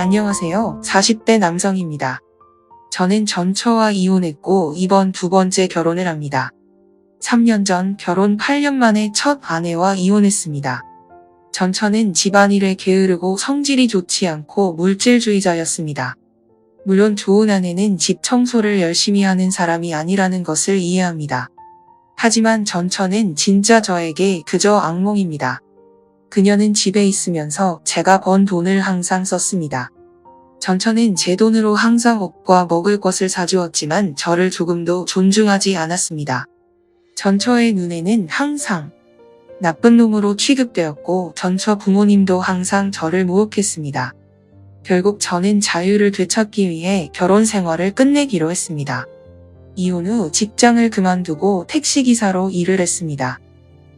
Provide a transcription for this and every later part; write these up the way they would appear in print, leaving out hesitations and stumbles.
안녕하세요. 40대 남성입니다. 저는 전처와 이혼했고 이번 두 번째 결혼을 합니다. 3년 전 결혼 8년 만에 첫 아내와 이혼했습니다. 전처는 집안일에 게으르고 성질이 좋지 않고 물질주의자였습니다. 물론 좋은 아내는 집 청소를 열심히 하는 사람이 아니라는 것을 이해합니다. 하지만 전처는 진짜 저에게 그저 악몽입니다. 그녀는 집에 있으면서 제가 번 돈을 항상 썼습니다. 전처는 제 돈으로 항상 옷과 먹을 것을 사주었지만 저를 조금도 존중하지 않았습니다. 전처의 눈에는 항상 나쁜 놈으로 취급되었고 전처 부모님도 항상 저를 모욕했습니다. 결국 저는 자유를 되찾기 위해 결혼 생활을 끝내기로 했습니다. 이혼 후 직장을 그만두고 택시기사로 일을 했습니다.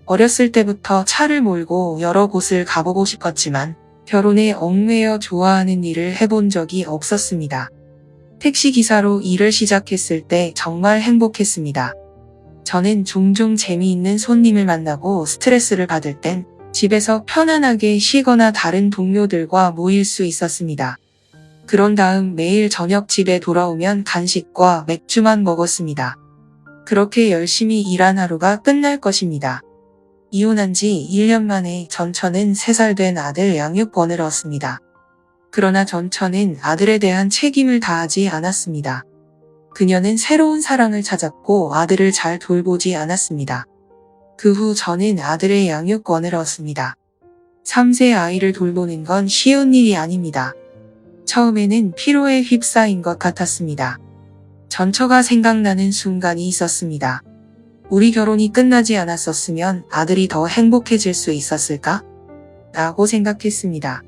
어렸을 때부터 차를 몰고 여러 곳을 가보고 싶었지만 결혼에 얽매여 좋아하는 일을 해본 적이 없었습니다. 택시기사로 일을 시작했을 때 정말 행복했습니다. 저는 종종 재미있는 손님을 만나고 스트레스를 받을 땐 집에서 편안하게 쉬거나 다른 동료들과 모일 수 있었습니다. 그런 다음 매일 저녁 집에 돌아오면 간식과 맥주만 먹었습니다. 그렇게 열심히 일한 하루가 끝날 것입니다. 이혼한 지 1년 만에 전처는 3살 된 아들 양육권을 얻습니다. 그러나 전처는 아들에 대한 책임을 다하지 않았습니다. 그녀는 새로운 사랑을 찾았고 아들을 잘 돌보지 않았습니다. 그 후 저는 아들의 양육권을 얻습니다. 3세 아이를 돌보는 건 쉬운 일이 아닙니다. 처음에는 피로에 휩싸인 것 같았습니다. 전처가 생각나는 순간이 있었습니다. 우리 결혼이 끝나지 않았었으면 아들이 더 행복해질 수 있었을까? 라고 생각했습니다.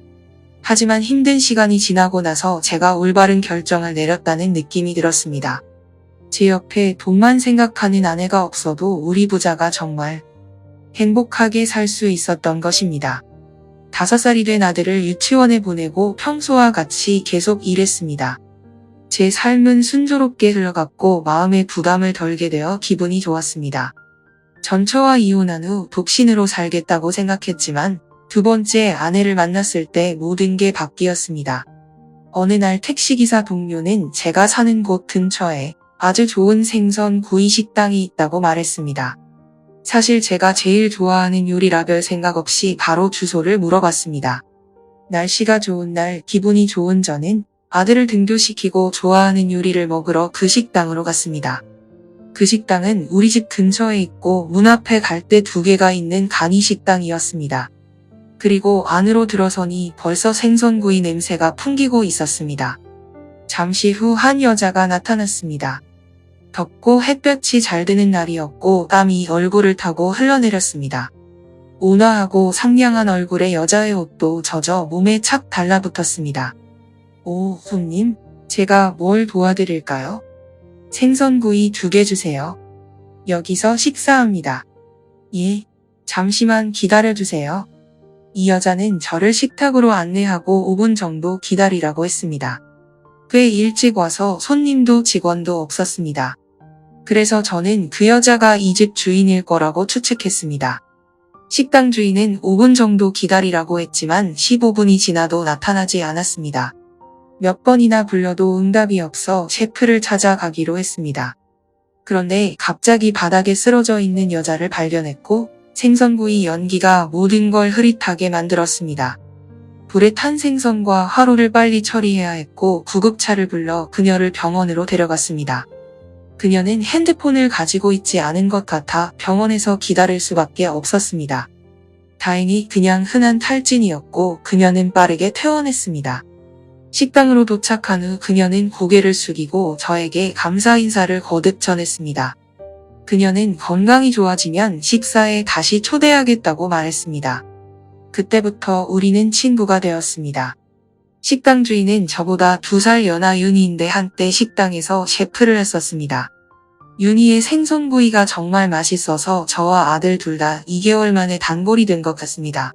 하지만 힘든 시간이 지나고 나서 제가 올바른 결정을 내렸다는 느낌이 들었습니다. 제 옆에 돈만 생각하는 아내가 없어도 우리 부자가 정말 행복하게 살 수 있었던 것입니다. 5살이 된 아들을 유치원에 보내고 평소와 같이 계속 일했습니다. 제 삶은 순조롭게 흘러갔고 마음의 부담을 덜게 되어 기분이 좋았습니다. 전처와 이혼한 후 독신으로 살겠다고 생각했지만 두 번째 아내를 만났을 때 모든 게 바뀌었습니다. 어느 날 택시기사 동료는 제가 사는 곳 근처에 아주 좋은 생선 구이 식당이 있다고 말했습니다. 사실 제가 제일 좋아하는 요리라 별 생각 없이 바로 주소를 물어봤습니다. 날씨가 좋은 날 기분이 좋은 저는 아들을 등교시키고 좋아하는 요리를 먹으러 그 식당으로 갔습니다. 그 식당은 우리 집 근처에 있고 문 앞에 갈대 2개가 있는 간이 식당이었습니다. 그리고 안으로 들어서니 벌써 생선구이 냄새가 풍기고 있었습니다. 잠시 후 한 여자가 나타났습니다. 덥고 햇볕이 잘 드는 날이었고 땀이 얼굴을 타고 흘러내렸습니다. 온화하고 상냥한 얼굴의 여자의 옷도 젖어 몸에 착 달라붙었습니다. 오, 손님, 제가 뭘 도와드릴까요? 생선구이 2개 주세요. 여기서 식사합니다. 예, 잠시만 기다려주세요. 이 여자는 저를 식탁으로 안내하고 5분 정도 기다리라고 했습니다. 꽤 일찍 와서 손님도 직원도 없었습니다. 그래서 저는 그 여자가 이 집 주인일 거라고 추측했습니다. 식당 주인은 5분 정도 기다리라고 했지만 15분이 지나도 나타나지 않았습니다. 몇 번이나 불러도 응답이 없어 셰프를 찾아가기로 했습니다. 그런데 갑자기 바닥에 쓰러져 있는 여자를 발견했고 생선구이 연기가 모든 걸 흐릿하게 만들었습니다. 불에 탄 생선과 화로를 빨리 처리해야 했고 구급차를 불러 그녀를 병원으로 데려갔습니다. 그녀는 핸드폰을 가지고 있지 않은 것 같아 병원에서 기다릴 수밖에 없었습니다. 다행히 그냥 흔한 탈진이었고 그녀는 빠르게 퇴원했습니다. 식당으로 도착한 후 그녀는 고개를 숙이고 저에게 감사 인사를 거듭 전했습니다. 그녀는 건강이 좋아지면 식사에 다시 초대하겠다고 말했습니다. 그때부터 우리는 친구가 되었습니다. 식당 주인은 저보다 2살 연하 윤희인데 한때 식당에서 셰프를 했었습니다. 윤희의 생선구이가 정말 맛있어서 저와 아들 둘 다 2개월 만에 단골이 된 것 같습니다.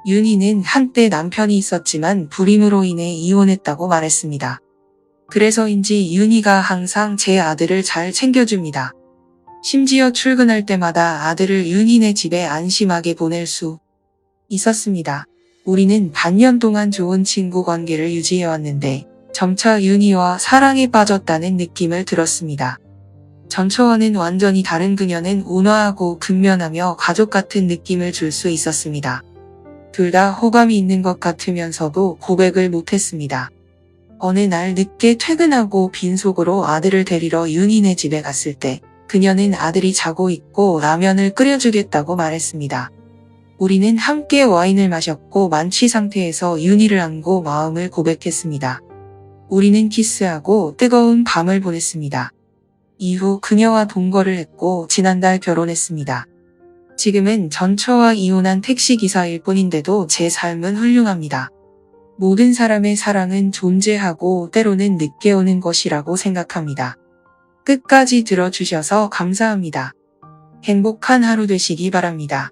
윤희는 한때 남편이 있었지만 불임으로 인해 이혼했다고 말했습니다. 그래서인지 윤희가 항상 제 아들을 잘 챙겨줍니다. 심지어 출근할 때마다 아들을 윤희네 집에 안심하게 보낼 수 있었습니다. 우리는 반년 동안 좋은 친구 관계를 유지해왔는데 점차 윤희와 사랑에 빠졌다는 느낌을 들었습니다. 전처와는 완전히 다른 그녀는 온화하고 근면하며 가족 같은 느낌을 줄 수 있었습니다. 둘 다 호감이 있는 것 같으면서도 고백을 못했습니다. 어느 날 늦게 퇴근하고 빈속으로 아들을 데리러 윤희네 집에 갔을 때 그녀는 아들이 자고 있고 라면을 끓여주겠다고 말했습니다. 우리는 함께 와인을 마셨고 만취 상태에서 윤희를 안고 마음을 고백했습니다. 우리는 키스하고 뜨거운 밤을 보냈습니다. 이후 그녀와 동거를 했고 지난달 결혼했습니다. 지금은 전처와 이혼한 택시기사일 뿐인데도 제 삶은 훌륭합니다. 모든 사람의 사랑은 존재하고 때로는 늦게 오는 것이라고 생각합니다. 끝까지 들어주셔서 감사합니다. 행복한 하루 되시기 바랍니다.